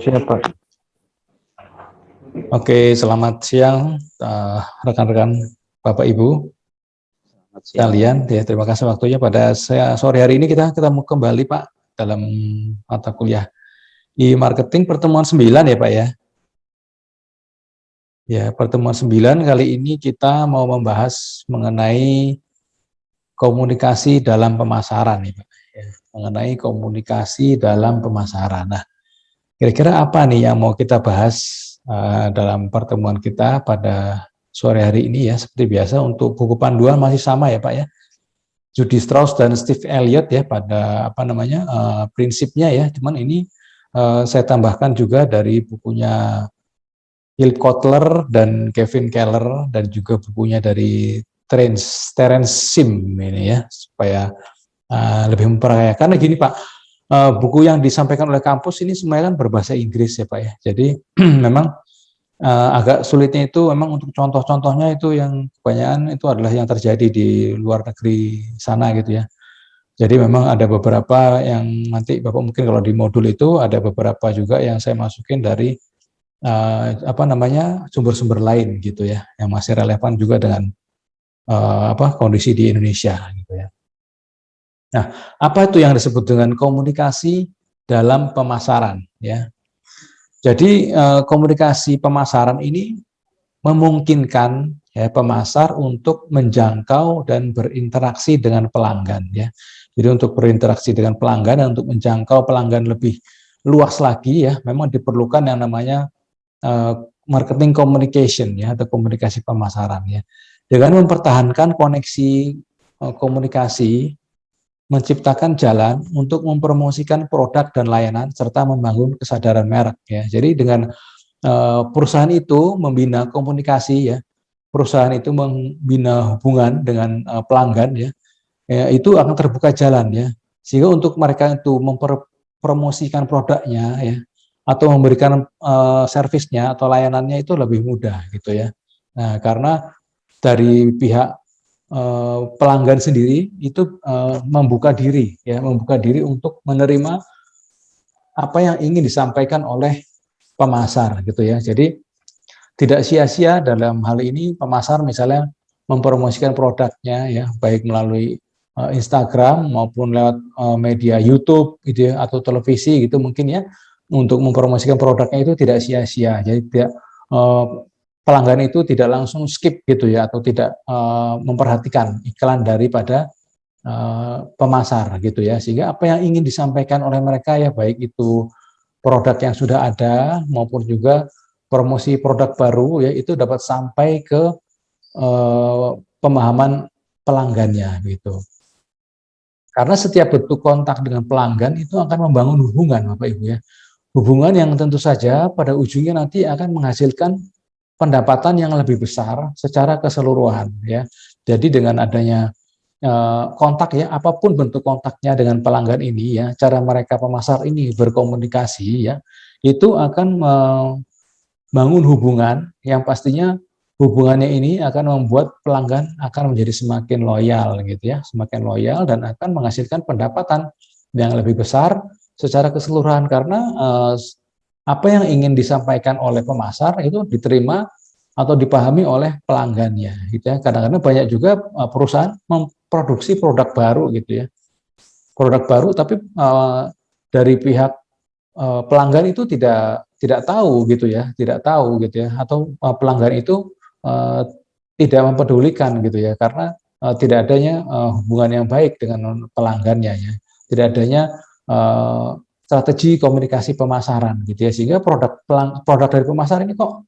Siapa? Oke, selamat siang rekan-rekan Bapak Ibu sekalian. Ya, terima kasih waktunya pada sore hari ini kita ketemu kembali Pak dalam mata kuliah e-marketing pertemuan 9 ya Pak ya. Ya, pertemuan 9 kali ini kita mau membahas mengenai komunikasi dalam pemasaran nih Pak. Ya, mengenai komunikasi dalam pemasaran. Nah, kira-kira apa nih yang mau kita bahas dalam pertemuan kita pada sore hari ini ya? Seperti biasa untuk buku panduan masih sama ya Pak ya, Judy Strauss dan Steve Elliott ya pada prinsipnya ya. Cuman ini saya tambahkan juga dari bukunya Philip Kotler dan Kevin Keller dan juga bukunya dari Terence Sim ini ya, supaya lebih memperkaya. Karena gini Pak, buku yang disampaikan oleh kampus ini semuanya kan berbahasa Inggris ya Pak ya. Jadi memang agak sulitnya itu memang untuk contoh-contohnya itu yang kebanyakan itu adalah yang terjadi di luar negeri sana gitu ya. Jadi memang ada beberapa yang nanti Bapak mungkin kalau di modul itu ada beberapa juga yang saya masukin dari sumber-sumber lain gitu ya, yang masih relevan juga dengan kondisi di Indonesia gitu ya. Nah, apa itu yang disebut dengan komunikasi dalam pemasaran ya? Jadi komunikasi pemasaran ini memungkinkan ya pemasar untuk menjangkau dan berinteraksi dengan pelanggan ya. Jadi untuk berinteraksi dengan pelanggan dan untuk menjangkau pelanggan lebih luas lagi ya, memang diperlukan yang namanya marketing communication ya, atau komunikasi pemasaran ya. Dengan mempertahankan koneksi komunikasi, menciptakan jalan untuk mempromosikan produk dan layanan serta membangun kesadaran merek ya. Jadi dengan perusahaan itu membina komunikasi ya, perusahaan itu membina hubungan dengan pelanggan ya, itu akan terbuka jalan ya, sehingga untuk mereka itu mempromosikan produknya ya, atau memberikan servisnya atau layanannya itu lebih mudah gitu ya. Nah, karena dari pihak pelanggan sendiri itu membuka diri ya, membuka diri untuk menerima apa yang ingin disampaikan oleh pemasar gitu ya. Jadi tidak sia-sia dalam hal ini pemasar misalnya mempromosikan produknya ya, baik melalui Instagram maupun lewat media YouTube gitu ya, atau televisi gitu mungkin ya, untuk mempromosikan produknya itu tidak sia-sia. Jadi tidak pelanggan itu tidak langsung skip gitu ya, atau tidak memperhatikan iklan daripada pemasar gitu ya, sehingga apa yang ingin disampaikan oleh mereka ya, baik itu produk yang sudah ada maupun juga promosi produk baru ya, itu dapat sampai ke pemahaman pelanggannya gitu. Karena setiap bentuk kontak dengan pelanggan itu akan membangun hubungan Bapak Ibu ya. Hubungan yang tentu saja pada ujungnya nanti akan menghasilkan pendapatan yang lebih besar secara keseluruhan ya. Jadi dengan adanya kontak ya, apapun bentuk kontaknya dengan pelanggan ini ya, cara mereka pemasar ini berkomunikasi ya, itu akan membangun hubungan yang pastinya hubungannya ini akan membuat pelanggan akan menjadi semakin loyal gitu ya, semakin loyal dan akan menghasilkan pendapatan yang lebih besar secara keseluruhan, karena apa yang ingin disampaikan oleh pemasar itu diterima atau dipahami oleh pelanggannya gitu ya. Kadang-kadang banyak juga perusahaan memproduksi produk baru gitu ya, produk baru tapi dari pihak pelanggan itu tidak tahu gitu ya, tidak tahu gitu ya, atau pelanggan itu tidak mempedulikan gitu ya, karena tidak adanya hubungan yang baik dengan pelanggannya ya, tidak adanya strategi komunikasi pemasaran gitu ya, sehingga produk dari pemasar ini kok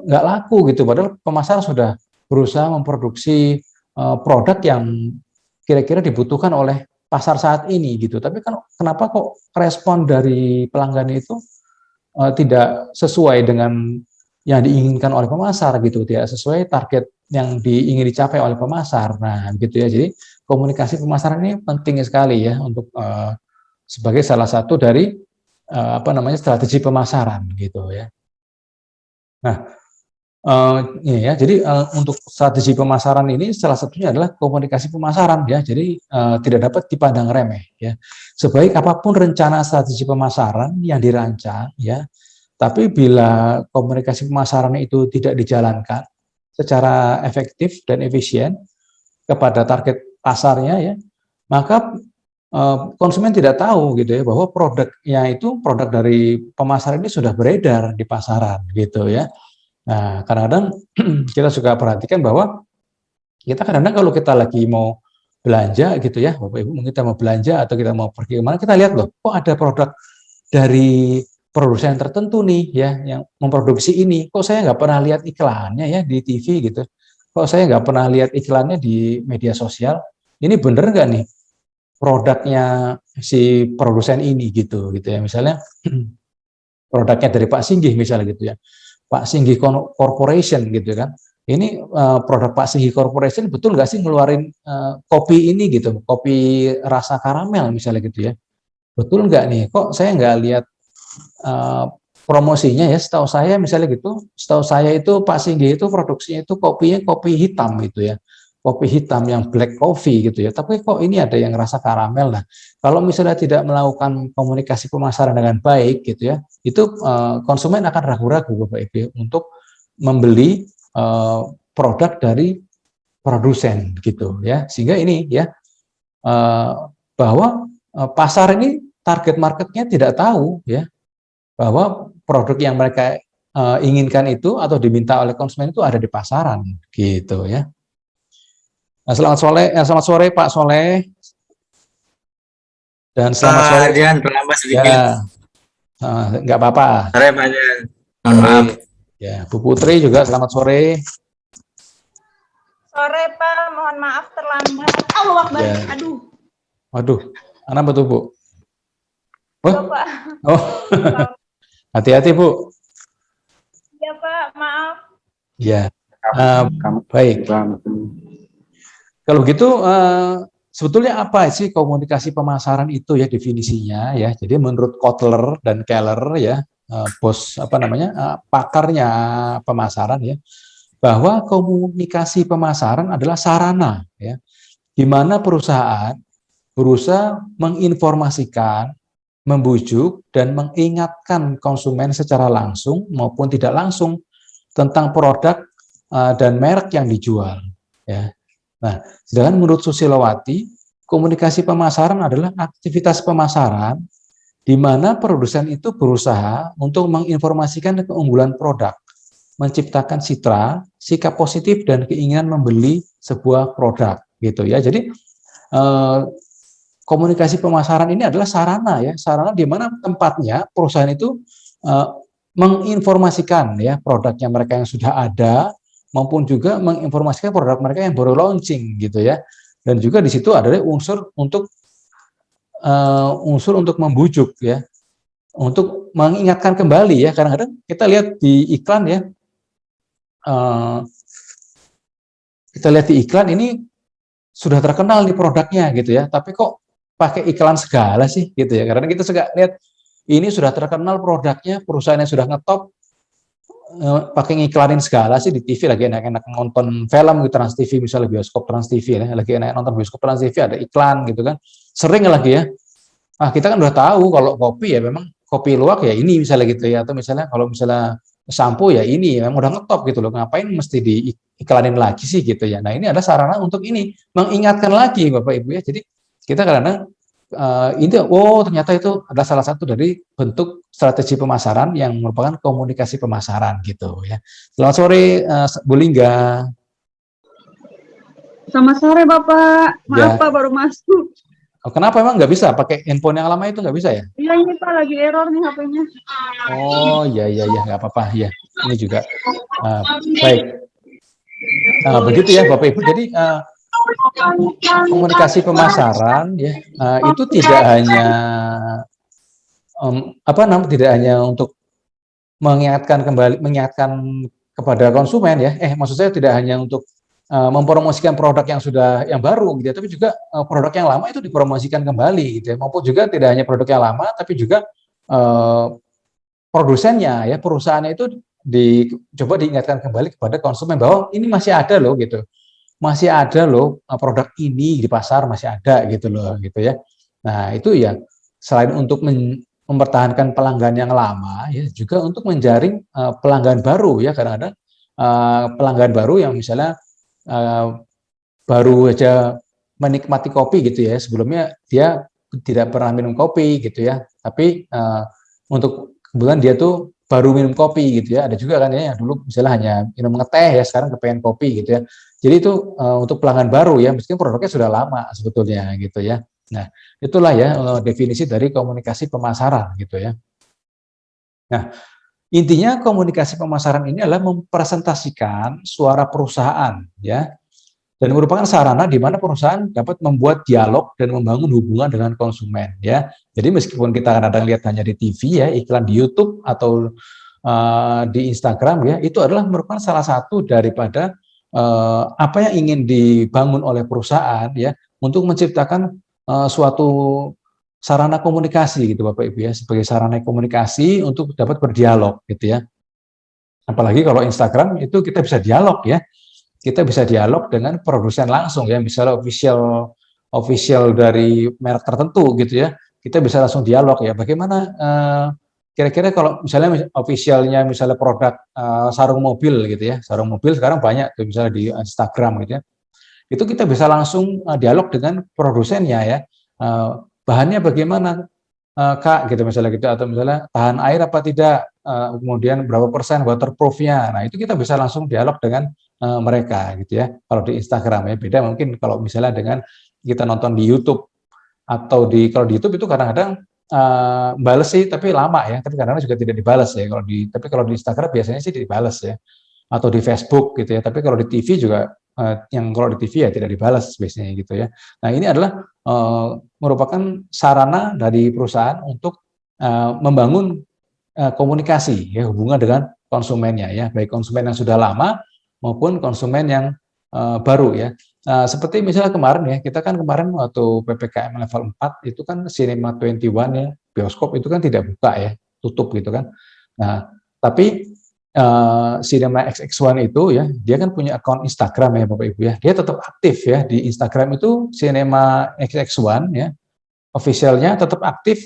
nggak laku gitu, padahal pemasar sudah berusaha memproduksi produk yang kira-kira dibutuhkan oleh pasar saat ini gitu, tapi kan kenapa kok respon dari pelanggan itu tidak sesuai dengan yang diinginkan oleh pemasar gitu, tidak sesuai target yang ingin dicapai oleh pemasar. Nah gitu ya, jadi komunikasi pemasaran ini penting sekali ya untuk sebagai salah satu dari strategi pemasaran gitu ya. Nah, Ini ya, jadi untuk strategi pemasaran ini salah satunya adalah komunikasi pemasaran ya. Jadi tidak dapat dipandang remeh ya. Sebaik apapun rencana strategi pemasaran yang dirancang ya, tapi bila komunikasi pemasaran itu tidak dijalankan secara efektif dan efisien kepada target pasarnya ya, maka konsumen tidak tahu gitu ya bahwa produknya itu produk dari pemasaran ini sudah beredar di pasaran gitu ya. Nah, kadang-kadang kita juga perhatikan bahwa kita kadang-kadang kalau kita lagi mau belanja gitu ya, Bapak Ibu, mungkin kita mau belanja atau kita mau pergi kemana, kita lihat loh, kok ada produk dari produsen tertentu nih ya, yang memproduksi ini, kok saya nggak pernah lihat iklannya ya di TV gitu, kok saya nggak pernah lihat iklannya di media sosial, ini bener nggak nih produknya si produsen ini gitu ya, misalnya produknya dari Pak Singgih misalnya gitu ya, Pak Singgih Corporation gitu kan. Ini produk Pak Singgih Corporation betul nggak sih ngeluarin kopi ini gitu, kopi rasa karamel misalnya gitu ya. Betul nggak nih? Kok saya nggak lihat promosinya ya? Setahu saya misalnya gitu, setahu saya itu Pak Singgih itu produksinya itu kopinya kopi hitam gitu ya. Kopi hitam yang black coffee gitu ya. Tapi kok ini ada yang rasa karamel. Nah, kalau misalnya tidak melakukan komunikasi pemasaran dengan baik gitu ya, itu konsumen akan ragu-ragu Bapak Ibu untuk membeli produk dari produsen gitu ya. Sehingga ini ya bahwa pasar ini target marketnya tidak tahu ya bahwa produk yang mereka inginkan itu atau diminta oleh konsumen itu ada di pasaran gitu ya. Nah, selamat sore Pak Soleh dan selamat sore Dian, terlambat sedikit. ya, nggak apa-apa. Sore Pak Dian. Mohon Oke. maaf. Ya, Bu Putri juga selamat sore. Sore Pak, mohon maaf terlambat. Allah Akbar. Ya. Aduh. Waduh, kenapa tuh Bu? Bapak. Oh, hati-hati Bu. Iya Pak, maaf. Ya, baik. Kalau gitu, sebetulnya apa sih komunikasi pemasaran itu ya definisinya ya? Jadi menurut Kotler dan Keller ya, bos apa namanya pakarnya pemasaran ya, bahwa komunikasi pemasaran adalah sarana ya, di mana perusahaan berusaha menginformasikan, membujuk dan mengingatkan konsumen secara langsung maupun tidak langsung tentang produk dan merek yang dijual ya. Nah, sedangkan menurut Susilowati, komunikasi pemasaran adalah aktivitas pemasaran di mana produsen itu berusaha untuk menginformasikan keunggulan produk, menciptakan citra, sikap positif dan keinginan membeli sebuah produk gitu ya. Jadi komunikasi pemasaran ini adalah sarana ya, sarana di mana tempatnya perusahaan itu menginformasikan ya produknya mereka yang sudah ada maupun juga menginformasikan produk mereka yang baru launching gitu ya. Dan juga di situ ada unsur untuk membujuk ya, untuk mengingatkan kembali ya. Kadang-kadang kita lihat di iklan ya, kita lihat di iklan ini sudah terkenal di produknya gitu ya, tapi kok pakai iklan segala sih gitu ya. Karena kita suka lihat ini sudah terkenal produknya, perusahaan yang sudah ngetop pakai ngiklanin segala sih di TV, lagi enak-enak nonton film gitu Trans TV misalnya, bioskop Trans TV ya, lagi enak nonton bioskop Trans TV ada iklan gitu kan, sering lagi ya. Nah, kita kan udah tahu kalau kopi ya memang kopi luwak ya ini misalnya gitu ya, atau misalnya kalau misalnya sampo ya ini memang udah ngetop gitu loh, ngapain mesti diiklanin lagi sih gitu ya. Nah, ini ada sarana untuk ini mengingatkan lagi Bapak Ibu ya. Jadi kita kadang-kadang ini ternyata itu adalah salah satu dari bentuk strategi pemasaran yang merupakan komunikasi pemasaran gitu ya. Selamat sore Bu Lingga. Selamat sore Bapak. Maaf Ya. Pak, baru masuk. Oh, kenapa emang nggak bisa pakai handphone yang lama itu nggak bisa ya? Iya ini Pak lagi error nih HP-nya. Oh iya nggak apa-apa ya. Ini juga baik. Begitu ya Bapak Ibu. Jadi komunikasi pemasaran ya itu tidak hanya tidak hanya untuk mengingatkan kepada konsumen ya. Maksud saya tidak hanya untuk mempromosikan produk yang baru gitu ya, tapi juga produk yang lama itu dipromosikan kembali gitu ya. Maupun juga tidak hanya produk yang lama, tapi juga produsennya ya, perusahaannya itu coba diingatkan kembali kepada konsumen bahwa ini masih ada loh gitu, masih ada loh produk ini di pasar, masih ada gitu loh gitu ya. Nah itu ya selain untuk mempertahankan pelanggan yang lama ya, juga untuk menjaring pelanggan baru ya. Kadang-kadang pelanggan baru yang misalnya baru aja menikmati kopi gitu ya, sebelumnya dia tidak pernah minum kopi gitu ya, tapi untuk kebetulan dia tuh baru minum kopi gitu ya. Ada juga kan ya yang dulu misalnya hanya minum ngeteh ya, sekarang kepengen kopi gitu ya. Jadi itu untuk pelanggan baru ya, meskipun produknya sudah lama sebetulnya gitu ya. Nah itulah ya definisi dari komunikasi pemasaran gitu ya. Nah intinya komunikasi pemasaran ini adalah mempresentasikan suara perusahaan ya, dan merupakan sarana di mana perusahaan dapat membuat dialog dan membangun hubungan dengan konsumen ya. Jadi meskipun kita kadang-kadang lihat hanya di TV ya, iklan di YouTube atau di Instagram ya, itu adalah merupakan salah satu daripada apa yang ingin dibangun oleh perusahaan ya, untuk menciptakan suatu sarana komunikasi gitu Bapak Ibu ya, sebagai sarana komunikasi untuk dapat berdialog gitu ya. Apalagi kalau Instagram itu kita bisa dialog ya, kita bisa dialog dengan produsen langsung ya, misalnya official dari merek tertentu gitu ya, kita bisa langsung dialog ya, bagaimana kira-kira kalau misalnya officialnya misalnya produk sarung mobil gitu ya, sarung mobil sekarang banyak tuh misalnya di Instagram gitu ya, itu kita bisa langsung dialog dengan produsennya ya, bahannya bagaimana Kak gitu misalnya gitu, atau misalnya tahan air apa tidak, kemudian berapa persen waterproofnya. Nah itu kita bisa langsung dialog dengan mereka gitu ya, kalau di Instagram ya. Beda mungkin kalau misalnya dengan kita nonton di YouTube, atau kalau di YouTube itu kadang-kadang bales sih tapi lama ya, tapi kadang-kadang juga tidak dibales ya tapi kalau di Instagram biasanya sih dibales ya, atau di Facebook gitu ya. Tapi kalau di TV juga kalau di TV ya tidak dibalas biasanya gitu ya. Nah ini adalah merupakan sarana dari perusahaan untuk membangun komunikasi ya, hubungan dengan konsumennya ya, baik konsumen yang sudah lama maupun konsumen yang baru ya. Seperti misalnya kemarin ya, kita kan kemarin waktu PPKM level 4 itu kan Cinema 21 ya, bioskop itu kan tidak buka ya, tutup gitu kan. Nah, tapi Cinema XX1 itu ya, dia kan punya akun Instagram ya Bapak Ibu ya, dia tetap aktif ya di Instagram itu, Cinema XX1 ya, officialnya tetap aktif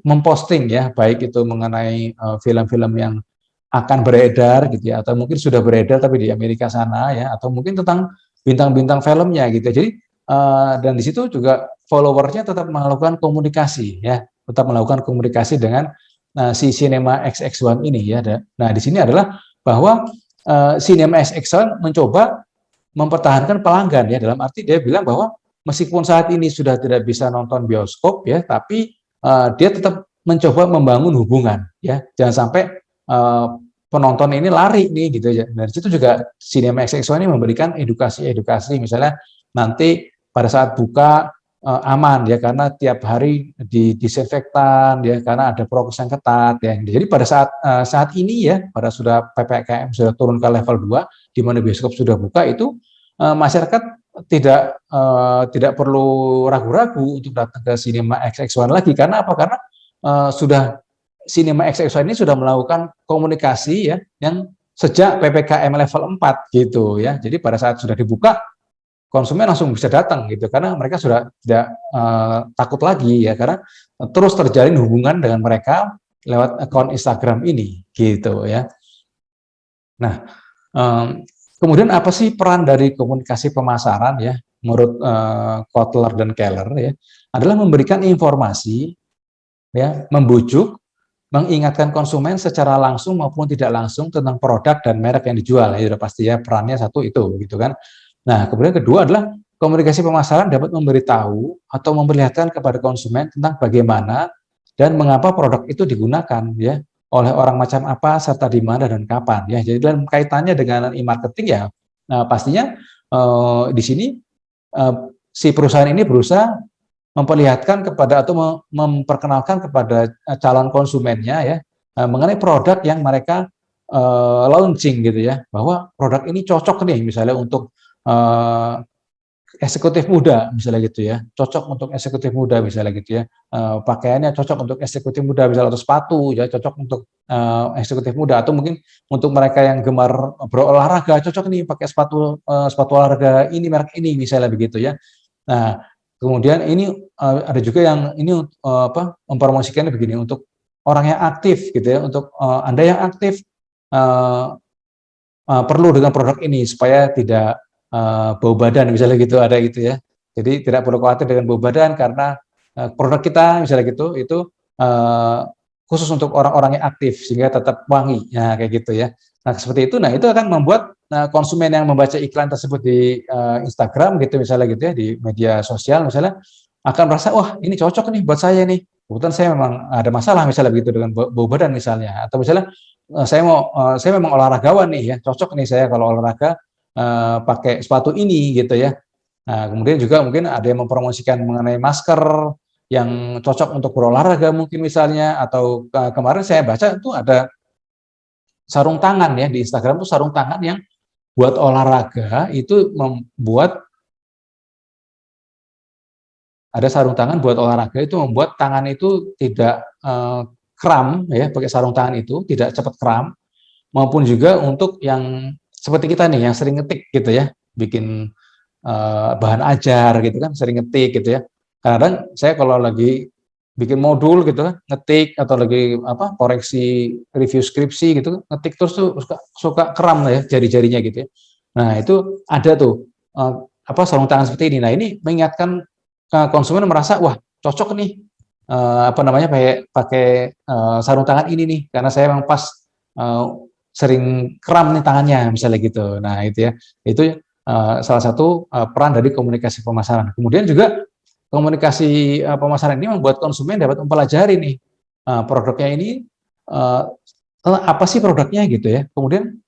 memposting ya, baik itu mengenai film-film yang akan beredar gitu ya, atau mungkin sudah beredar tapi di Amerika sana ya, atau mungkin tentang bintang-bintang filmnya gitu. Jadi dan di situ juga followernya tetap melakukan komunikasi ya, tetap melakukan komunikasi dengan si Cinema XX1 ini ya. Nah di sini adalah bahwa Cinema XX1 mencoba mempertahankan pelanggan ya, dalam arti dia bilang bahwa meskipun saat ini sudah tidak bisa nonton bioskop ya, tapi dia tetap mencoba membangun hubungan ya, jangan sampai penonton ini lari nih gitu ya. Dari situ juga Cinema XX1 ini memberikan edukasi misalnya nanti pada saat buka aman ya, karena tiap hari disinfektan ya, karena ada prokes yang ketat ya. Jadi pada saat ini ya, pada sudah PPKM sudah turun ke level 2 di mana bioskop sudah buka, itu masyarakat tidak perlu ragu-ragu untuk datang ke Cinema XX1 lagi. Karena apa? Karena sudah Cinema XX1 ini sudah melakukan komunikasi ya, yang sejak PPKM level 4 gitu ya. Jadi pada saat sudah dibuka, konsumen langsung bisa datang gitu, karena mereka sudah tidak takut lagi ya, karena terus terjalin hubungan dengan mereka lewat akun Instagram ini gitu ya. Nah, kemudian apa sih peran dari komunikasi pemasaran ya, menurut Kotler dan Keller ya, adalah memberikan informasi ya, membujuk, mengingatkan konsumen secara langsung maupun tidak langsung tentang produk dan merek yang dijual. Ya sudah pasti ya, perannya satu itu gitu kan. Nah, kemudian kedua adalah komunikasi pemasaran dapat memberitahu atau memperlihatkan kepada konsumen tentang bagaimana dan mengapa produk itu digunakan ya, oleh orang macam apa, serta di mana dan kapan ya. Jadi dalam kaitannya dengan e-marketing ya, pastinya di sini si perusahaan ini berusaha memperlihatkan kepada atau memperkenalkan kepada calon konsumennya ya, mengenai produk yang mereka launching gitu ya, bahwa produk ini cocok nih misalnya untuk eksekutif muda misalnya gitu ya, cocok untuk eksekutif muda misalnya gitu ya, pakaiannya cocok untuk eksekutif muda misalnya, atau sepatu ya cocok untuk eksekutif muda, atau mungkin untuk mereka yang gemar berolahraga cocok nih pakai sepatu olahraga ini, merek ini misalnya begitu ya. Nah, kemudian ini ada juga yang ini mempromosikannya begini, untuk orang yang aktif gitu ya, untuk Anda yang aktif perlu dengan produk ini supaya tidak bau badan misalnya gitu, ada gitu ya. Jadi tidak perlu khawatir dengan bau badan karena produk kita misalnya gitu itu khusus untuk orang-orang yang aktif sehingga tetap wangi, ya kayak gitu ya. Nah seperti itu, nah itu akan membuat konsumen yang membaca iklan tersebut di Instagram gitu misalnya gitu ya, di media sosial misalnya, akan merasa wah ini cocok nih buat saya nih. Kebetulan saya memang ada masalah misalnya begitu dengan bau badan misalnya, atau misalnya saya memang olahragawan nih ya, cocok nih saya kalau olahraga pakai sepatu ini gitu ya. Nah, kemudian juga mungkin ada yang mempromosikan mengenai masker yang cocok untuk berolahraga mungkin misalnya, atau kemarin saya baca itu ada sarung tangan ya di Instagram, tuh sarung tangan yang buat olahraga itu membuat, ada sarung tangan buat olahraga itu membuat tangan itu tidak kram ya, pakai sarung tangan itu tidak cepat kram, maupun juga untuk yang seperti kita nih yang sering ngetik gitu ya, bikin bahan ajar gitu kan, sering ngetik gitu ya. Kadang saya kalau lagi bikin modul gitu kan, ngetik atau lagi koreksi review skripsi gitu, ngetik terus tuh suka kram ya jari-jarinya gitu ya. Nah, itu ada tuh sarung tangan seperti ini. Nah, ini mengingatkan konsumen merasa wah, cocok nih pakai sarung tangan ini nih karena saya memang pas sering kram nih tangannya misalnya gitu. Nah, itu ya. Itu salah satu peran dari komunikasi pemasaran. Kemudian juga komunikasi pemasaran ini membuat konsumen dapat mempelajari nih produknya ini, apa sih produknya gitu ya. Kemudian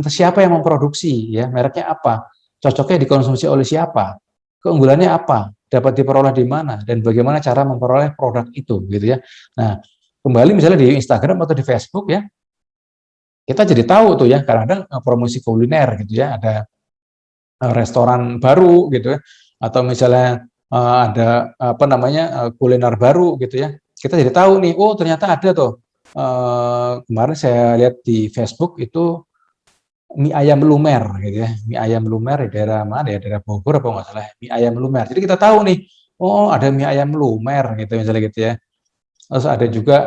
siapa yang memproduksi ya, mereknya apa, cocoknya dikonsumsi oleh siapa, keunggulannya apa, dapat diperoleh di mana, dan bagaimana cara memperoleh produk itu gitu ya. Nah, kembali misalnya di Instagram atau di Facebook ya, kita jadi tahu tuh ya, kadang-kadang promosi kuliner gitu ya, ada restoran baru gitu ya, atau misalnya ada kuliner baru gitu ya, kita jadi tahu nih, oh ternyata ada tuh kemarin saya lihat di Facebook itu mie ayam lumer gitu ya, mie ayam lumer di daerah mana ya, daerah Bogor apa nggak salah, mie ayam lumer. Jadi kita tahu nih, oh ada mie ayam lumer gitu misalnya gitu ya. Terus ada juga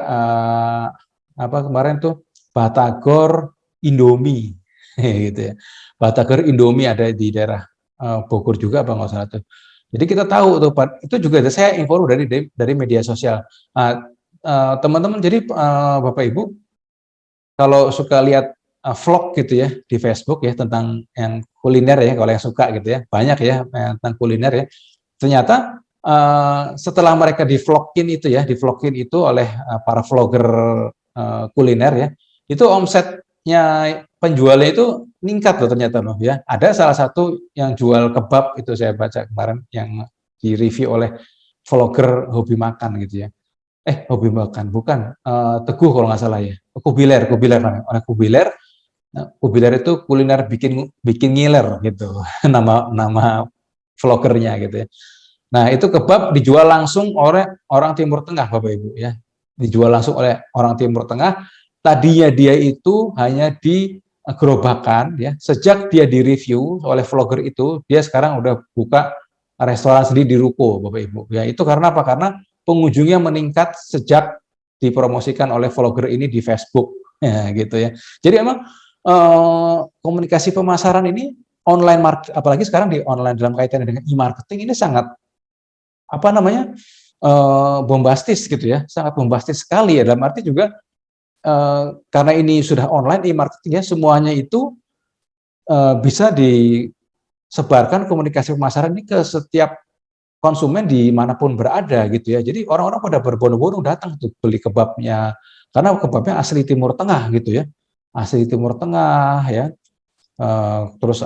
kemarin tuh Batagor Indomie gitu ya. Batagor Indomie ada di daerah Bogor juga apa nggak salah tuh. Jadi kita tahu tuh, itu juga saya info dari media sosial. Teman-teman, jadi Bapak Ibu kalau suka lihat vlog gitu ya di Facebook ya tentang yang kuliner ya, kalau yang suka gitu ya, banyak ya tentang kuliner ya. Ternyata setelah mereka di-vlogin itu oleh para vlogger kuliner ya, itu omsetnya penjualnya itu meningkat loh ternyata loh ya. Ada salah satu yang jual kebab itu saya baca kemarin yang di-review oleh vlogger hobi makan gitu ya. Hobi makan bukan, Teguh kalau nggak salah ya. Kubiler namanya. Orang Kubiler. Kubiler itu kuliner bikin ngiler gitu. nama vloggernya gitu ya. Nah, itu kebab dijual langsung oleh orang Timur Tengah, Bapak Ibu ya. Dijual langsung oleh orang Timur Tengah. Tadinya dia itu hanya di gerobakan ya. Sejak dia di-review oleh vlogger itu, dia sekarang udah buka restoran sendiri di ruko, Bapak Ibu. Ya, itu karena apa? Karena pengunjungnya meningkat sejak dipromosikan oleh vlogger ini di Facebook. Ya, gitu ya. Jadi emang komunikasi pemasaran ini online market, apalagi sekarang di online dalam kaitannya dengan e-marketing ini sangat bombastis gitu ya, sangat bombastis sekali ya, dalam arti juga karena ini sudah online e-marketing ya, semuanya itu bisa disebarkan komunikasi pemasaran ini ke setiap konsumen dimanapun berada gitu ya. Jadi orang-orang pada berbondong-bondong datang tuh beli kebabnya, karena kebabnya asli Timur Tengah gitu ya, asli Timur Tengah ya. Terus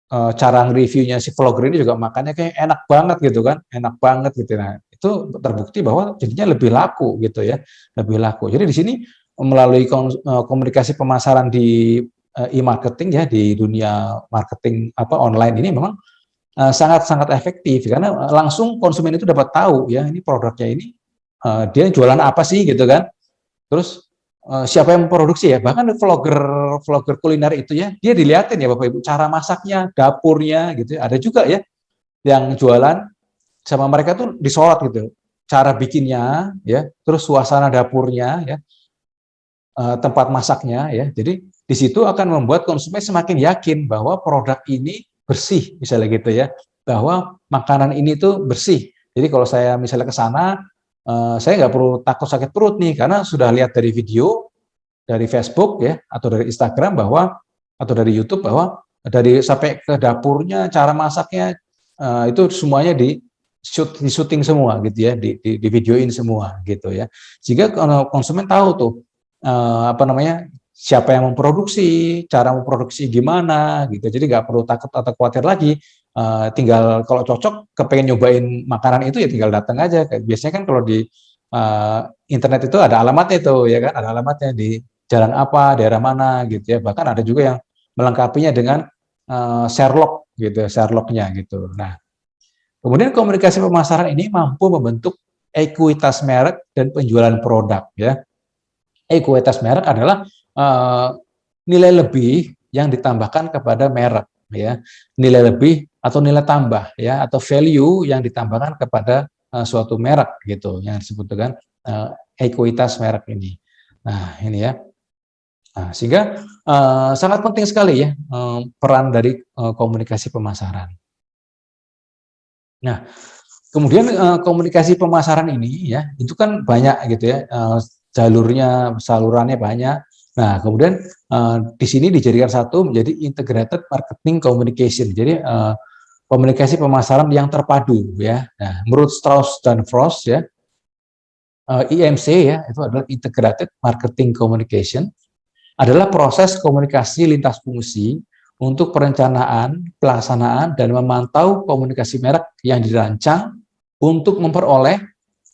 cara nge-reviewnya si vlogger ini juga makannya kayak enak banget gitu kan, enak banget gitu. Nah, itu terbukti bahwa jadinya lebih laku gitu ya, lebih laku. Jadi di sini melalui komunikasi pemasaran di e-marketing ya, di dunia marketing online ini memang sangat-sangat efektif karena langsung konsumen itu dapat tahu ya ini produknya ini dia jualan apa sih gitu kan. Terus siapa yang memproduksi ya, bahkan vlogger kuliner itu ya, dia dilihatin ya Bapak Ibu cara masaknya, dapurnya gitu ya. Ada juga ya yang jualan sama mereka tuh disorot gitu. Cara bikinnya ya, terus suasana dapurnya ya, tempat masaknya ya. Jadi di situ akan membuat konsumen semakin yakin bahwa produk ini bersih misalnya gitu ya. Bahwa makanan ini tuh bersih. Jadi kalau saya misalnya ke sana saya nggak perlu takut sakit perut nih karena sudah lihat dari video, dari Facebook ya atau dari Instagram bahwa atau dari YouTube bahwa dari sampai ke dapurnya, cara masaknya itu semuanya di syuting semua gitu ya, di videoin semua gitu ya. Sehingga konsumen tahu tuh apa namanya siapa yang memproduksi, cara memproduksi gimana gitu. Jadi nggak perlu takut atau khawatir lagi. Tinggal kalau cocok kepengen nyobain makanan itu ya tinggal datang aja. Biasanya kan kalau di internet itu ada alamatnya itu ya kan, ada alamatnya di jalan apa, daerah mana gitu ya. Bahkan ada juga yang melengkapinya dengan Sherlock gitu, Sherlocknya gitu. Nah, kemudian komunikasi pemasaran ini mampu membentuk ekuitas merek dan penjualan produk ya. Ekuitas merek adalah nilai lebih yang ditambahkan kepada merek ya, nilai lebih atau nilai tambah ya atau value yang ditambahkan kepada suatu merek gitu yang disebut dengan ekuitas merek ini. Nah ini ya, nah, sehingga sangat penting sekali ya peran dari komunikasi pemasaran. Nah kemudian komunikasi pemasaran ini ya itu kan banyak gitu ya jalurnya, salurannya banyak. Nah, kemudian di sini dijadikan satu menjadi integrated marketing communication. Jadi komunikasi pemasaran yang terpadu ya. Nah, menurut Strauss dan Frost ya, IMC ya itu adalah integrated marketing communication adalah proses komunikasi lintas fungsi untuk perencanaan, pelaksanaan dan memantau komunikasi merek yang dirancang untuk memperoleh,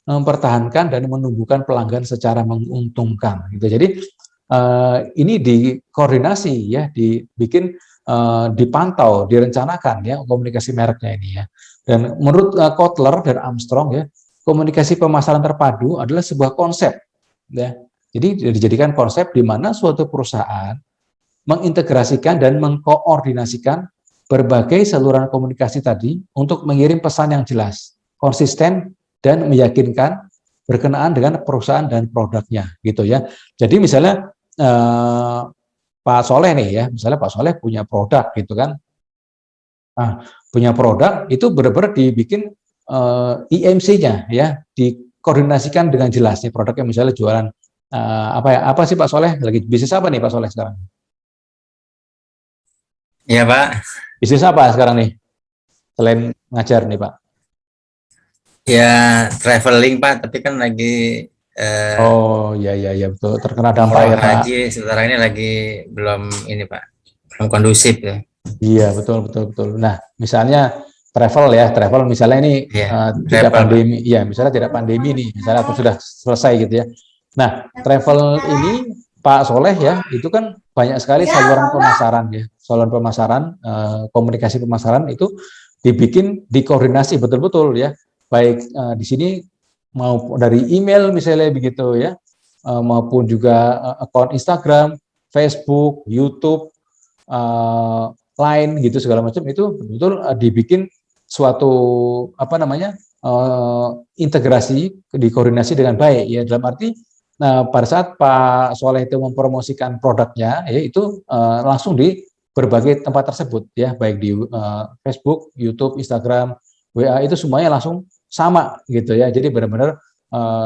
mempertahankan dan menumbuhkan pelanggan secara menguntungkan. Gitu. Jadi ini dikoordinasi ya, dibikin, dipantau, direncanakan ya komunikasi mereknya ini ya. Dan menurut Kotler dan Armstrong ya, komunikasi pemasaran terpadu adalah sebuah konsep ya. Jadi dijadikan konsep di mana suatu perusahaan mengintegrasikan dan mengkoordinasikan berbagai saluran komunikasi tadi untuk mengirim pesan yang jelas, konsisten dan meyakinkan berkenaan dengan perusahaan dan produknya gitu ya. Jadi misalnya Pak Soleh nih ya, misalnya Pak Soleh punya produk gitu kan. Nah, punya produk itu benar-benar dibikin IMC-nya ya, dikoordinasikan dengan jelas nih produknya misalnya jualan apa ya? Apa sih Pak Soleh? Lagi bisnis apa nih Pak Soleh sekarang? Iya Pak. Bisnis apa sekarang nih? Selain ngajar nih Pak. Ya traveling Pak, tapi kan lagi Oh ya betul terkena dampak umroh ya Pak. haji sekarang ini lagi belum ini Pak, belum kondusif ya. Iya betul. Nah misalnya travel misalnya ini Iya, tidak travel Pak. pandemi, ya misalnya tidak pandemi nih, misalnya atau sudah selesai gitu ya. Nah travel ini Pak Soleh ya itu kan banyak sekali saluran pemasaran ya, saluran pemasaran, komunikasi pemasaran itu dibikin dikoordinasi betul-betul ya, baik di sini mau dari email misalnya begitu ya, maupun juga akun Instagram, Facebook, YouTube, Line gitu segala macam itu betul-betul dibikin suatu apa namanya integrasi, dikoordinasi dengan baik ya dalam arti pada saat Pak Soleh itu mempromosikan produknya ya itu langsung di berbagai tempat tersebut ya baik di Facebook, YouTube, Instagram, WA itu semuanya langsung sama gitu ya. Jadi benar-benar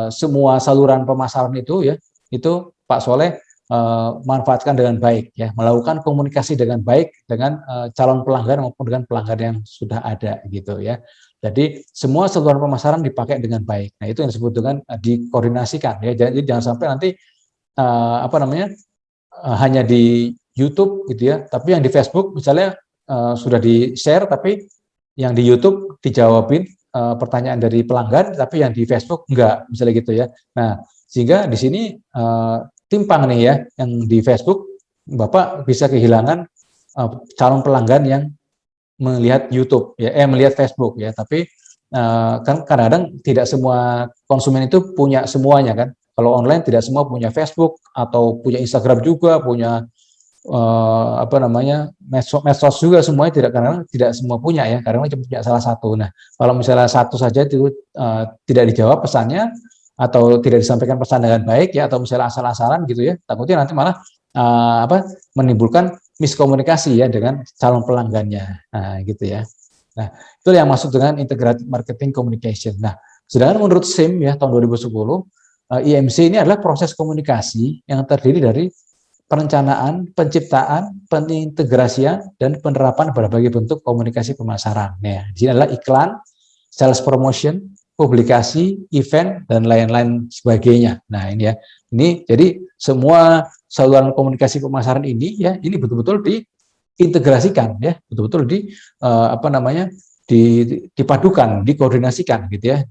semua saluran pemasaran itu ya itu Pak Soleh manfaatkan dengan baik ya, melakukan komunikasi dengan baik dengan calon pelanggan maupun dengan pelanggan yang sudah ada gitu ya. Jadi semua saluran pemasaran dipakai dengan baik. Nah, itu yang disebut dengan dikoordinasikan ya. Jadi jangan sampai nanti apa namanya hanya di YouTube gitu ya, tapi yang di Facebook misalnya sudah di-share tapi yang di YouTube dijawabin pertanyaan dari pelanggan tapi yang di Facebook enggak, misalnya gitu ya. Nah, sehingga di sini timpang nih ya, yang di Facebook Bapak bisa kehilangan calon pelanggan yang melihat YouTube ya, melihat Facebook ya, tapi kan kadang-kadang tidak semua konsumen itu punya semuanya kan. Kalau online tidak semua punya Facebook atau punya Instagram juga, punya apa namanya medsos juga, semuanya tidak, kadang tidak semua punya ya, kadang cuma punya salah satu. Nah, kalau misalnya satu saja itu tidak dijawab pesannya atau tidak disampaikan pesan dengan baik ya, atau misalnya asal-asalan gitu ya, takutnya nanti malah menimbulkan miskomunikasi ya dengan calon pelanggannya. Nah, gitu ya. Nah, itu yang masuk dengan integrated marketing communication. Nah, sedangkan menurut SIM ya tahun 2010, IMC ini adalah proses komunikasi yang terdiri dari perencanaan, penciptaan, pengintegrasian, dan penerapan berbagai bentuk komunikasi pemasaran. Nah, di sini adalah iklan, sales promotion, publikasi, event, dan lain-lain sebagainya. Nah, ini ya. Ini jadi semua saluran komunikasi pemasaran ini ya, ini betul-betul diintegrasikan ya, betul-betul dipadukan, dikoordinasikan gitu ya,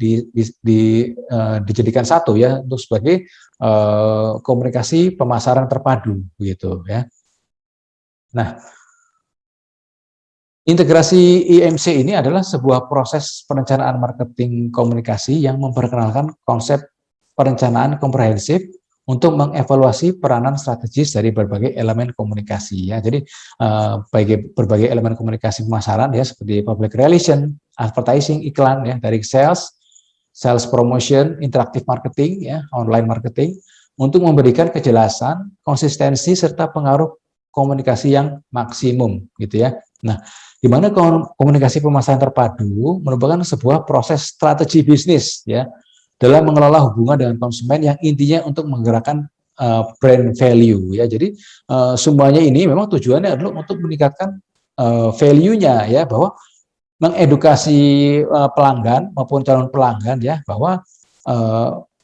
dijadikan satu ya untuk sebagai komunikasi pemasaran terpadu gitu ya. Nah, integrasi IMC ini adalah sebuah proses perencanaan marketing komunikasi yang memperkenalkan konsep perencanaan komprehensif untuk mengevaluasi peranan strategis dari berbagai elemen komunikasi ya. Jadi berbagai elemen komunikasi pemasaran ya, seperti public relation, advertising, iklan ya, dari sales promotion, interactive marketing ya, online marketing, untuk memberikan kejelasan, konsistensi serta pengaruh komunikasi yang maksimum gitu ya. Nah, di mana komunikasi pemasaran terpadu merupakan sebuah proses strategi bisnis ya, dalam mengelola hubungan dengan konsumen yang intinya untuk menggerakkan brand value ya. Jadi semuanya ini memang tujuannya adalah untuk meningkatkan value-nya ya, bahwa mengedukasi pelanggan maupun calon pelanggan ya, bahwa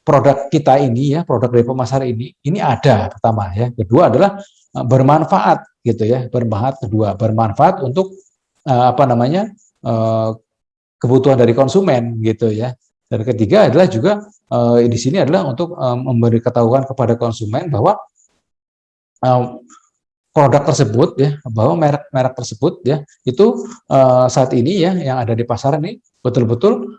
produk kita ini ya, produk dari pemasaran ini ada, pertama ya. Kedua adalah bermanfaat gitu ya, bermanfaat untuk kebutuhan dari konsumen gitu ya. Dan ketiga adalah juga di sini adalah untuk memberi ketahuan kepada konsumen bahwa produk tersebut ya, bahwa merek tersebut ya, itu saat ini ya yang ada di pasaran ini betul-betul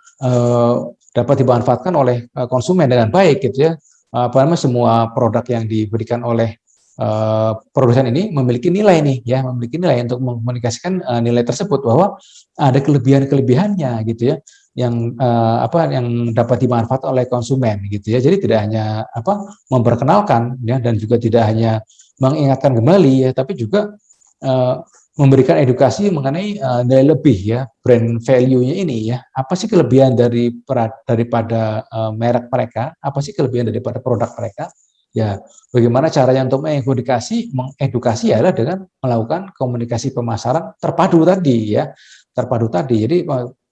dapat dimanfaatkan oleh konsumen dengan baik gitu ya. Semua produk yang diberikan oleh produsen ini memiliki nilai nih ya, memiliki nilai untuk mengkomunikasikan nilai tersebut, bahwa ada kelebihan-kelebihannya gitu ya, yang yang dapat dimanfaatkan oleh konsumen gitu ya. Jadi tidak hanya memperkenalkan ya, dan juga tidak hanya mengingatkan kembali ya, tapi juga memberikan edukasi mengenai nilai lebih ya, brand value-nya ini ya. Apa sih kelebihan daripada merek mereka? Apa sih kelebihan daripada produk mereka? Ya, bagaimana caranya untuk mengedukasi adalah dengan melakukan komunikasi pemasaran terpadu tadi ya, terpadu tadi. Jadi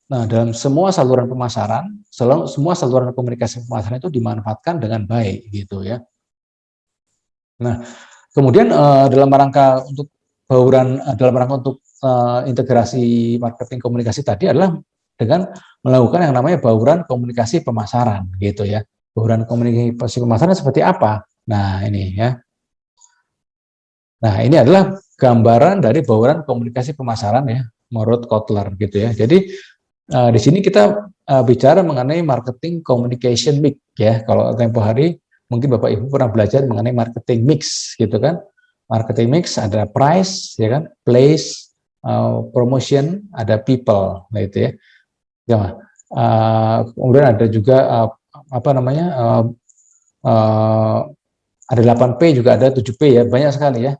dalam semua saluran pemasaran, semua saluran komunikasi pemasaran itu dimanfaatkan dengan baik gitu ya. Nah, kemudian dalam rangka untuk integrasi marketing komunikasi tadi adalah dengan melakukan yang namanya bauran komunikasi pemasaran gitu ya. Bauran komunikasi pemasaran seperti apa? Nah, ini ya. Nah, ini adalah gambaran dari bauran komunikasi pemasaran ya, menurut Kotler gitu ya. Jadi di sini kita bicara mengenai marketing communication mix ya. Kalau tempo hari mungkin Bapak Ibu pernah belajar mengenai marketing mix gitu kan. Marketing mix ada price ya kan, place, promotion, ada people, nah itu ya. Kemudian ada juga ada 8P juga, ada 7P ya, banyak sekali ya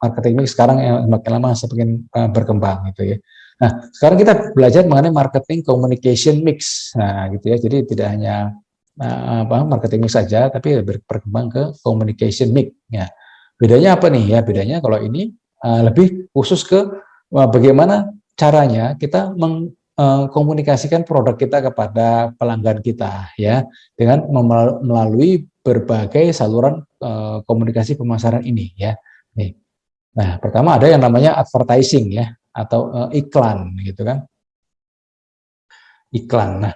marketing mix sekarang yang semakin lama semakin berkembang gitu ya. Nah, sekarang kita belajar mengenai marketing communication mix. Nah, gitu ya. Jadi tidak hanya marketing mix saja, tapi berkembang ke communication mix ya. Bedanya apa nih ya? Bedanya kalau ini lebih khusus ke bagaimana caranya kita mengkomunikasikan produk kita kepada pelanggan kita ya, dengan melalui berbagai saluran komunikasi pemasaran ini ya. Nih. Nah, pertama ada yang namanya advertising ya, atau iklan gitu kan. Iklan. Nah,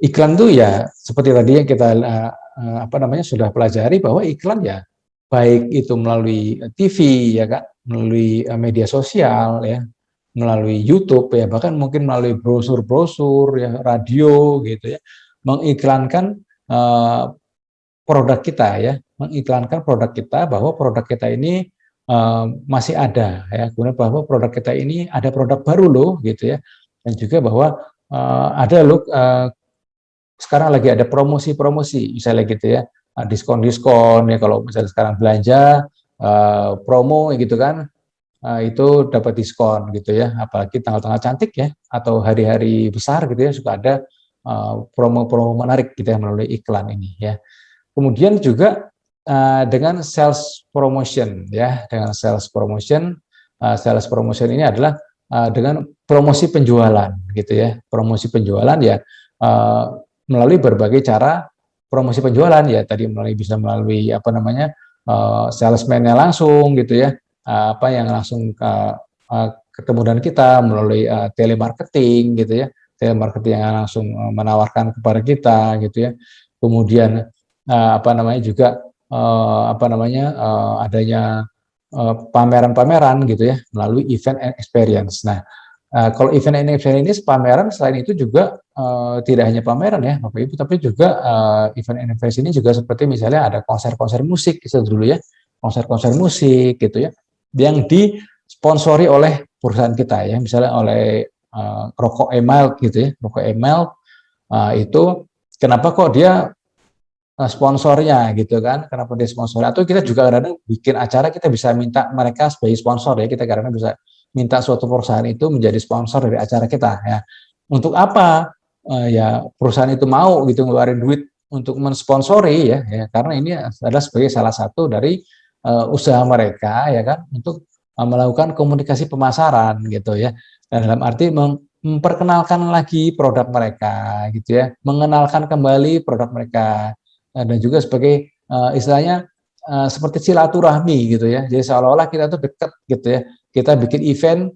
iklan itu ya seperti tadi yang kita sudah pelajari, bahwa iklan ya baik itu melalui TV ya kan, melalui media sosial ya, melalui YouTube ya, bahkan mungkin melalui brosur-brosur ya, radio gitu ya, mengiklankan produk kita ya, mengiklankan produk kita bahwa produk kita ini masih ada ya, kemudian bahwa produk kita ini ada produk baru loh gitu ya, dan juga bahwa ada loh sekarang lagi ada promosi-promosi misalnya gitu ya, diskon-diskon ya, kalau misalnya sekarang belanja promo gitu kan, itu dapat diskon gitu ya, apalagi tanggal-tanggal cantik ya atau hari-hari besar gitu ya, suka ada promo-promo menarik gitu ya melalui iklan ini ya. Kemudian juga dengan sales promotion ya, dengan sales promotion ini adalah dengan promosi penjualan gitu ya, promosi penjualan ya melalui berbagai cara promosi penjualan ya, tadi bisa melalui apa namanya salesman-nya langsung gitu ya, apa yang langsung ketemu dengan kita melalui telemarketing gitu ya, telemarketing yang langsung menawarkan kepada kita gitu ya. Kemudian apa namanya juga adanya pameran-pameran gitu ya melalui event and experience. Nah, kalau event and experience pameran selain itu juga tidak hanya pameran ya Bapak Ibu, tapi juga event and experience ini juga seperti misalnya ada konser-konser musik gitu dulu ya, konser-konser musik gitu ya, yang disponsori oleh perusahaan kita ya, misalnya oleh Rokok Emalt gitu ya, Rokok Emalt itu kenapa kok dia sponsornya gitu kan, kenapa dia sponsor, atau kita juga kadang bikin acara kita bisa minta mereka sebagai sponsor ya, kita kadang bisa minta suatu perusahaan itu menjadi sponsor dari acara kita ya. Untuk apa ya perusahaan itu mau gitu ngeluarin duit untuk mensponsori ya, karena ini adalah sebagai salah satu dari usaha mereka ya kan, untuk melakukan komunikasi pemasaran gitu ya, dan dalam arti memperkenalkan lagi produk mereka gitu ya, mengenalkan kembali produk mereka, dan juga sebagai istilahnya seperti silaturahmi gitu ya, jadi seolah-olah kita tuh dekat gitu ya, kita bikin event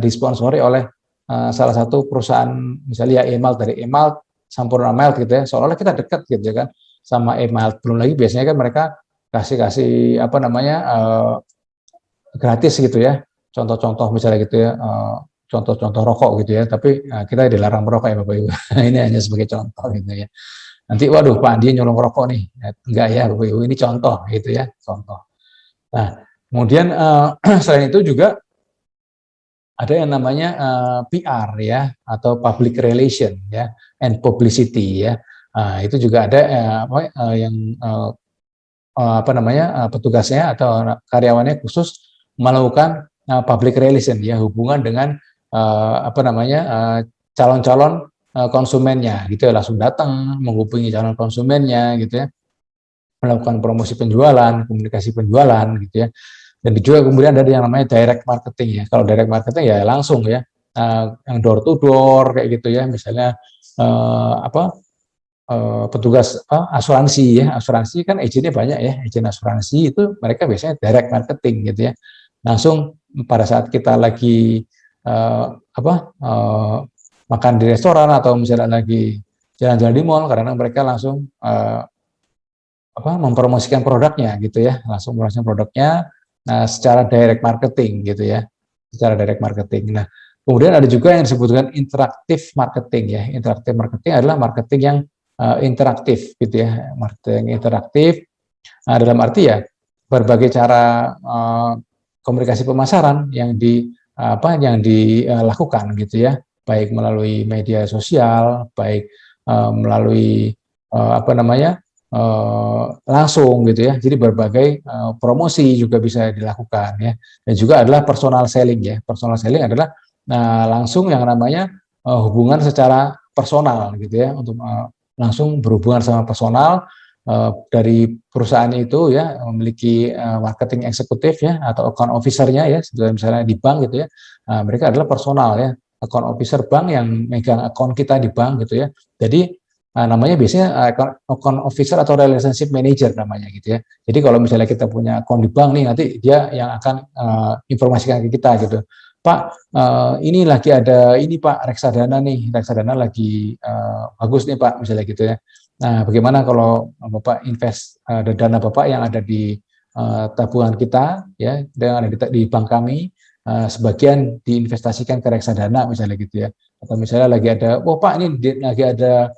disponsori oleh salah satu perusahaan misalnya ya Emalt, dari Emalt, Sampurna Malt gitu ya, seolah-olah kita dekat gitu kan sama Emalt. Belum lagi biasanya kan mereka kasih apa namanya gratis gitu ya, contoh-contoh misalnya gitu ya, contoh-contoh rokok gitu ya, tapi kita dilarang merokok ya Bapak Ibu. Ini hanya sebagai contoh gitu ya. Nanti waduh Pak Andi nyolong rokok nih, enggak ya Bapak Ibu, ini contoh gitu ya, contoh. Nah kemudian selain itu juga ada yang namanya PR ya, atau public relation ya, and publicity ya. Itu juga ada yang apa namanya petugasnya atau karyawannya khusus melakukan public relation ya, hubungan dengan apa namanya calon-calon konsumennya gitu ya, langsung datang menghubungi calon konsumennya gitu ya, melakukan promosi penjualan, komunikasi penjualan gitu ya. Dan juga kemudian ada yang namanya direct marketing ya. Kalau direct marketing ya langsung ya, yang door to door kayak gitu ya, misalnya petugas asuransi ya, asuransi kan agennya banyak ya, agen asuransi itu mereka biasanya direct marketing gitu ya, langsung pada saat kita lagi makan di restoran atau misalnya lagi jalan-jalan di mall, karena mereka langsung mempromosikan produknya gitu ya, langsung mempromosikan produknya secara direct marketing gitu ya, secara direct marketing. Nah kemudian ada juga yang disebut dengan interaktif marketing ya. Interaktif marketing adalah marketing yang interaktif gitu ya, marketing interaktif dalam arti ya berbagai cara komunikasi pemasaran yang dilakukan gitu ya, baik melalui media sosial, baik melalui langsung gitu ya. Jadi berbagai promosi juga bisa dilakukan ya. Dan juga adalah personal selling ya. Personal selling adalah langsung yang namanya hubungan secara personal gitu ya, untuk langsung berhubungan sama personal dari perusahaan itu ya, memiliki marketing eksekutif ya, atau account officer-nya ya, misalnya di bank gitu ya. Mereka adalah personal ya, account officer bank yang megang account kita di bank gitu ya. Jadi namanya biasanya account officer atau relationship manager namanya gitu ya. Jadi kalau misalnya kita punya account di bank nih, nanti dia yang akan informasikan ke kita gitu, Pak ini lagi ada ini Pak, reksadana nih, reksadana lagi bagus nih Pak, misalnya gitu ya. Nah bagaimana kalau Bapak invest dana Bapak yang ada di tabungan kita ya, yang ada di bank kami, sebagian diinvestasikan ke reksadana misalnya gitu ya, atau misalnya lagi ada, oh Pak ini lagi ada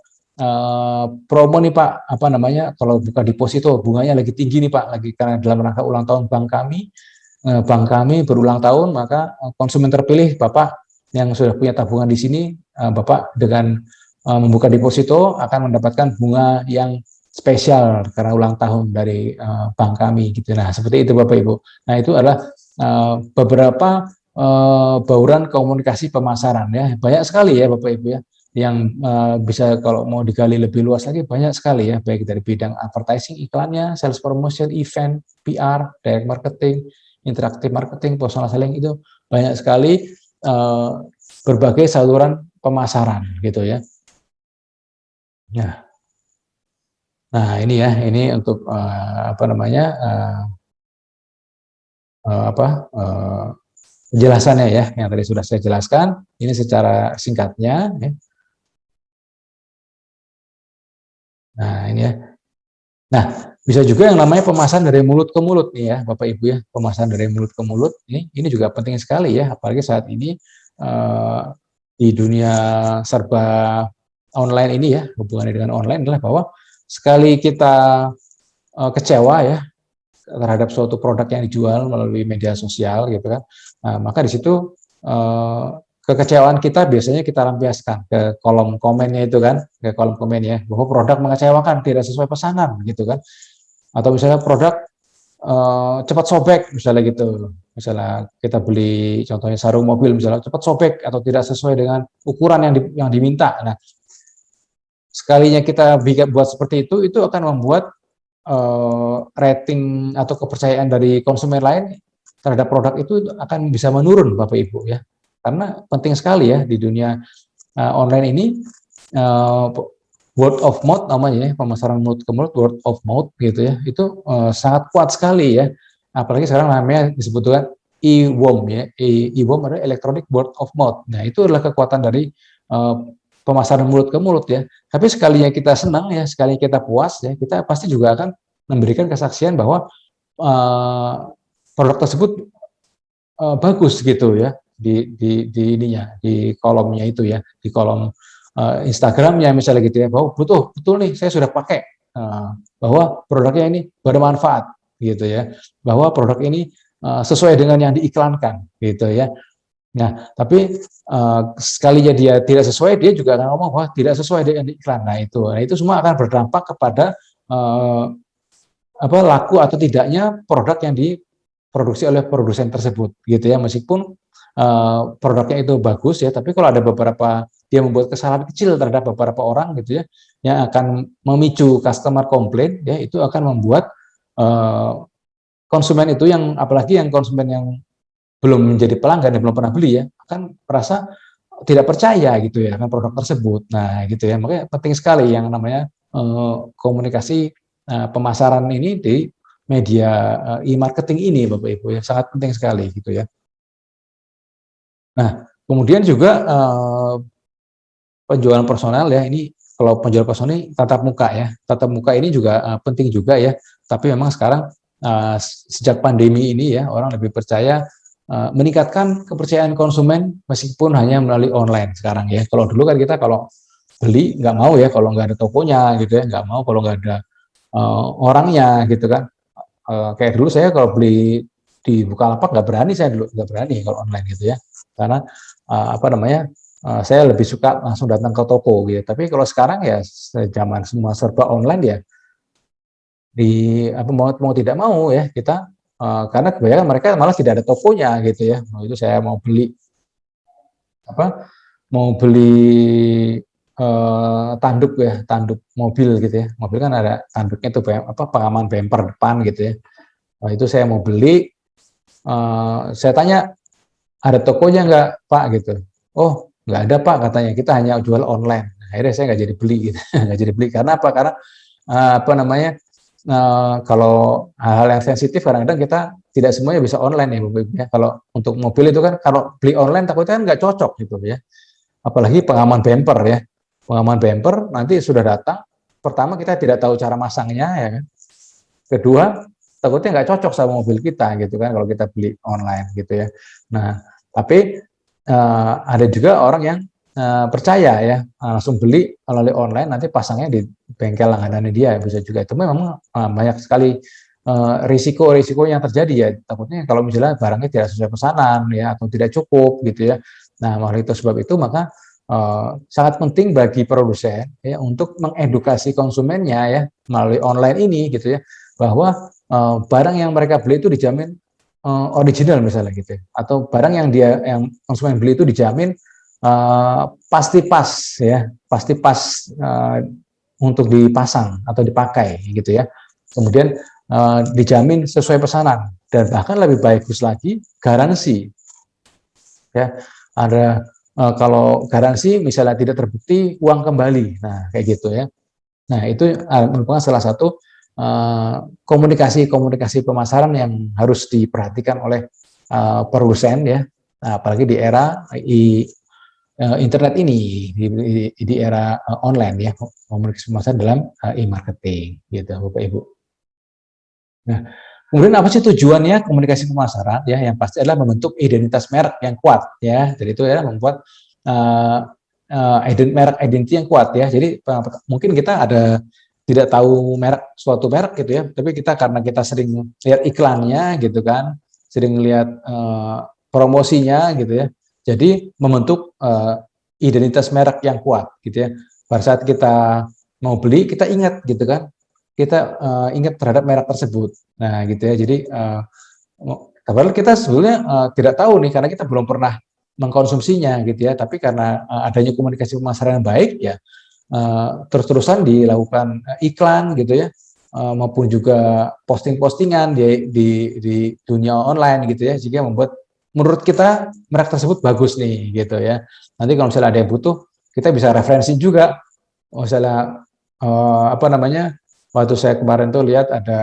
promo nih Pak, apa namanya, kalau buka deposito bunganya lagi tinggi nih Pak, lagi karena dalam rangka ulang tahun bank kami berulang tahun, maka konsumen terpilih Bapak yang sudah punya tabungan di sini, Bapak dengan membuka deposito akan mendapatkan bunga yang spesial karena ulang tahun dari bank kami gitu. Nah, seperti itu Bapak Ibu. Nah, itu adalah beberapa bauran komunikasi pemasaran ya. Banyak sekali ya Bapak Ibu ya, yang bisa kalau mau digali lebih luas lagi banyak sekali ya, baik dari bidang advertising iklannya, sales promotion, event, PR, direct marketing, interactive marketing, personal selling, itu banyak sekali berbagai saluran pemasaran gitu ya. Nah ini ya, ini untuk apa namanya penjelasannya ya, yang tadi sudah saya jelaskan. Ini secara singkatnya. Ya. Nah ini ya. Nah bisa juga yang namanya pemasaran dari mulut ke mulut nih ya, Bapak Ibu ya, pemasaran dari mulut ke mulut. Ini juga penting sekali ya, apalagi saat ini di dunia serba online ini ya, hubungannya dengan online adalah bahwa sekali kita kecewa ya terhadap suatu produk yang dijual melalui media sosial gitu kan, nah, maka di situ kekecewaan kita biasanya kita lampiaskan ke kolom komennya itu kan, ke kolom komen ya, bahwa produk mengecewakan, tidak sesuai pesanan gitu kan, atau misalnya produk cepat sobek misalnya gitu, misalnya kita beli contohnya sarung mobil misalnya cepat sobek atau tidak sesuai dengan ukuran yang diminta. Nah, sekalinya kita buat seperti itu akan membuat rating atau kepercayaan dari konsumen lain terhadap produk itu akan bisa menurun Bapak Ibu ya, karena penting sekali ya di dunia online ini word of mouth namanya ya, pemasaran mulut ke mulut, word of mouth gitu ya, itu sangat kuat sekali ya, apalagi sekarang namanya disebutkan e-worm ya, e-worm adalah electronic word of mouth. Nah itu adalah kekuatan dari pemasaran mulut ke mulut ya. Tapi sekalinya kita senang ya, sekalinya kita puas ya, kita pasti juga akan memberikan kesaksian bahwa produk tersebut bagus gitu ya di ininya, di kolomnya itu ya, di kolom Instagramnya misalnya gitu ya, bahwa betul nih saya sudah pakai, bahwa produknya ini bermanfaat gitu ya, bahwa produk ini sesuai dengan yang diiklankan gitu ya. Nah, tapi sekalinya dia tidak sesuai, dia juga akan ngomong bahwa tidak sesuai dengan iklan. Nah itu semua akan berdampak kepada laku atau tidaknya produk yang diproduksi oleh produsen tersebut, gitu ya. Meskipun produknya itu bagus ya, tapi kalau ada beberapa dia membuat kesalahan kecil terhadap beberapa orang, gitu ya, yang akan memicu customer komplain, ya itu akan membuat konsumen itu yang apalagi yang konsumen yang belum menjadi pelanggan dan belum pernah beli ya, akan merasa tidak percaya gitu ya akan produk tersebut. Nah gitu ya, makanya penting sekali yang namanya komunikasi pemasaran ini di media e-marketing ini Bapak Ibu ya, sangat penting sekali gitu ya. Nah kemudian juga penjualan personal ya, ini kalau penjualan personal ini tatap muka ya, tatap muka ini juga penting juga ya, tapi memang sekarang sejak pandemi ini ya, orang lebih percaya meningkatkan kepercayaan konsumen meskipun hanya melalui online sekarang ya. Kalau dulu kan kita kalau beli nggak mau ya kalau nggak ada tokonya gitu ya, nggak mau kalau nggak ada orangnya gitu kan. Kayak dulu saya kalau beli di Bukalapak nggak berani, saya dulu nggak berani kalau online gitu ya, karena saya lebih suka langsung datang ke toko gitu. Tapi kalau sekarang ya zaman semua serba online ya, mau tidak mau ya kita, karena kebanyakan mereka malah tidak ada tokonya gitu ya. Itu saya mau beli tanduk ya, tanduk mobil gitu ya. Mobil kan ada tanduknya itu pengaman bumper depan gitu ya. Itu saya mau beli, saya tanya ada tokonya nggak Pak gitu. Oh nggak ada Pak katanya, kita hanya jual online. Akhirnya saya nggak jadi beli gitu, nggak jadi beli karena apa? Karena kalau hal-hal yang sensitif kadang-kadang kita tidak semuanya bisa online ya. Kalau untuk mobil itu kan kalau beli online takutnya kan nggak cocok gitu ya. Apalagi pengaman bumper ya. Pengaman bumper nanti sudah datang, pertama kita tidak tahu cara masangnya ya kan. Kedua, takutnya nggak cocok sama mobil kita gitu kan kalau kita beli online gitu ya. Nah, tapi ada juga orang yang percaya ya, langsung beli melalui online, nanti pasangnya di bengkel langganan dia, bisa juga. Itu memang banyak sekali risiko-risiko yang terjadi ya. Takutnya kalau misalnya barangnya tidak sesuai pesanan ya, atau tidak cukup gitu ya. Nah, oleh itu sebab itu maka sangat penting bagi produsen ya untuk mengedukasi konsumennya ya melalui online ini gitu ya, bahwa barang yang mereka beli itu dijamin original misalnya gitu ya. Atau barang yang konsumen beli itu dijamin pasti pas ya, pasti pas untuk dipasang atau dipakai gitu ya. Kemudian dijamin sesuai pesanan, dan bahkan lebih bagus lagi garansi ya. Ada kalau garansi misalnya tidak terbukti, uang kembali, nah kayak gitu ya. Nah itu merupakan salah satu komunikasi pemasaran yang harus diperhatikan oleh produsen ya. Nah, apalagi di era internet ini, di era online ya, komunikasi pemasaran dalam e-marketing gitu Bapak Ibu. Nah, kemudian apa sih tujuannya komunikasi pemasaran ya? Yang pasti adalah membentuk identitas merek yang kuat ya. Jadi itu adalah membuat merek identity yang kuat ya. Jadi mungkin kita tidak tahu suatu merek gitu ya, tapi karena kita sering lihat iklannya gitu kan, sering lihat promosinya gitu ya. Jadi membentuk identitas merek yang kuat gitu ya. Pada saat kita mau beli, kita ingat gitu kan, kita ingat terhadap merek tersebut. Nah gitu ya. Jadi padahal kita sebetulnya tidak tahu nih, karena kita belum pernah mengkonsumsinya gitu ya. Tapi karena adanya komunikasi pemasaran yang baik ya, terus-terusan dilakukan iklan gitu ya, maupun juga posting-postingan di dunia online gitu ya, sehingga membuat menurut kita merek tersebut bagus nih gitu ya. Nanti kalau misalnya ada yang butuh, kita bisa referensi juga. Misalnya apa namanya, waktu saya kemarin tuh lihat ada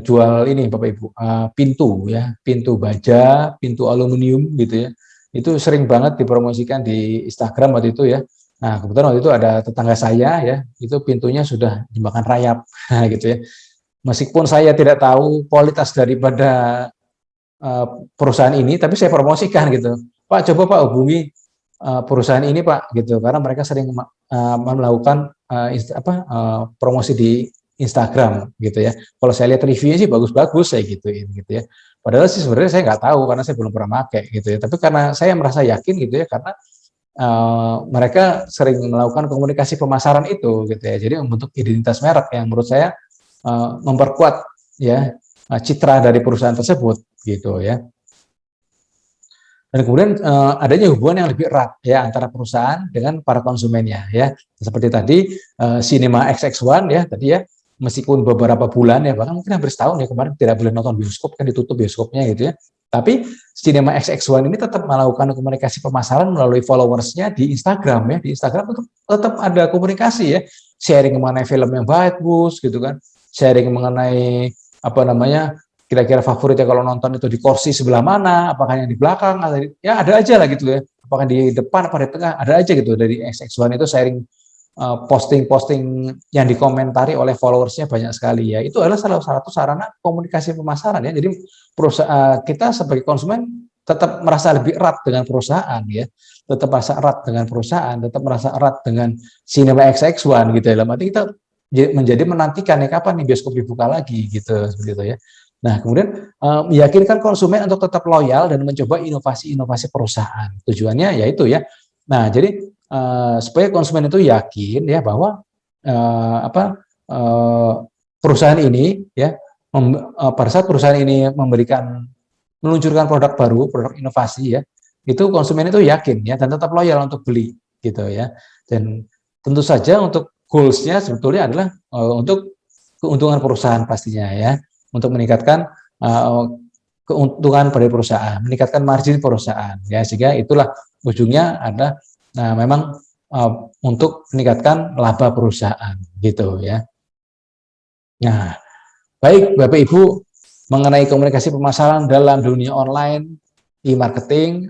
jual ini Bapak Ibu, pintu ya, pintu baja, pintu aluminium gitu ya. Itu sering banget dipromosikan di Instagram waktu itu ya. Nah, kebetulan waktu itu ada tetangga saya ya, itu pintunya sudah dimakan rayap gitu ya. Meskipun saya tidak tahu kualitas daripada perusahaan ini, tapi saya promosikan gitu. Pak, coba Pak hubungi perusahaan ini Pak gitu, karena mereka sering melakukan promosi di Instagram gitu ya. Kalau saya lihat reviewnya sih bagus-bagus, saya gituin gitu ya. Padahal sih sebenarnya saya nggak tahu karena saya belum pernah pakai gitu ya. Tapi karena saya merasa yakin gitu ya, karena mereka sering melakukan komunikasi pemasaran itu gitu ya. Jadi membentuk identitas merek yang menurut saya memperkuat ya citra dari perusahaan tersebut gitu ya. Dan kemudian adanya hubungan yang lebih erat ya antara perusahaan dengan para konsumennya ya. Seperti tadi Cinema XX1 ya tadi ya, meskipun beberapa bulan ya, bahkan mungkin hampir setahun ya kemarin tidak boleh nonton bioskop, kan ditutup bioskopnya gitu ya. Tapi Cinema XX1 ini tetap melakukan komunikasi pemasaran melalui followersnya di Instagram ya. Di Instagram tetap ada komunikasi ya, sharing mengenai film yang bagus gitu kan, sharing mengenai apa namanya, kira-kira favoritnya kalau nonton itu di kursi sebelah mana, apakah yang di belakang, ya ada aja lah gitu ya, apakah di depan apa di tengah, ada aja gitu. Dari XX1 itu sharing posting-posting yang dikomentari oleh followersnya banyak sekali ya. Itu adalah salah satu sarana komunikasi pemasaran ya. Jadi kita sebagai konsumen tetap merasa lebih erat dengan perusahaan ya, tetap merasa erat dengan perusahaan, tetap merasa erat dengan Cinema XX1 gitu ya. Dalam arti kita menjadi menantikan ya kapan nih bioskop dibuka lagi gitu, seperti itu ya. Nah, kemudian meyakinkan konsumen untuk tetap loyal dan mencoba inovasi-inovasi perusahaan. Tujuannya yaitu ya. Nah, jadi supaya konsumen itu yakin ya bahwa perusahaan ini ya, pada saat perusahaan ini meluncurkan produk baru, produk inovasi ya, itu konsumen itu yakin ya dan tetap loyal untuk beli gitu ya. Dan tentu saja untuk goals-nya sebetulnya adalah untuk keuntungan perusahaan pastinya ya, untuk meningkatkan keuntungan pada perusahaan, meningkatkan margin perusahaan ya, sehingga itulah ujungnya ada memang untuk meningkatkan laba perusahaan gitu ya. Nah, baik Bapak Ibu, mengenai komunikasi pemasaran dalam dunia online e-marketing,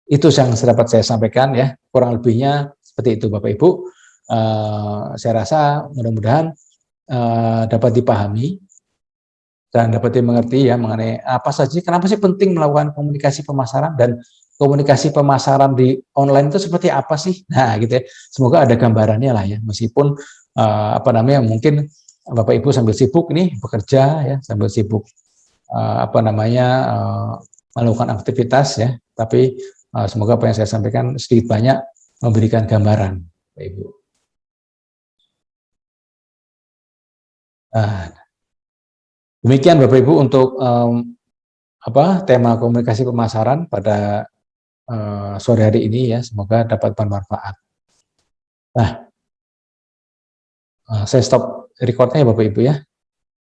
itu yang dapat saya sampaikan ya, kurang lebihnya seperti itu Bapak Ibu. Saya rasa mudah-mudahan dapat dipahami dan dapat dimengerti ya mengenai apa saja, kenapa sih penting melakukan komunikasi pemasaran dan komunikasi pemasaran di online itu seperti apa sih? Nah, gitu ya. Semoga ada gambarannya lah ya, meskipun apa namanya mungkin Bapak Ibu sambil sibuk nih bekerja ya, sambil sibuk apa namanya melakukan aktivitas ya, tapi semoga apa yang saya sampaikan sedikit banyak memberikan gambaran, Bapak Ibu. Demikian Bapak Ibu untuk tema komunikasi pemasaran pada sore hari ini ya, semoga dapat bermanfaat. Nah, saya stop recordnya ya Bapak Ibu ya.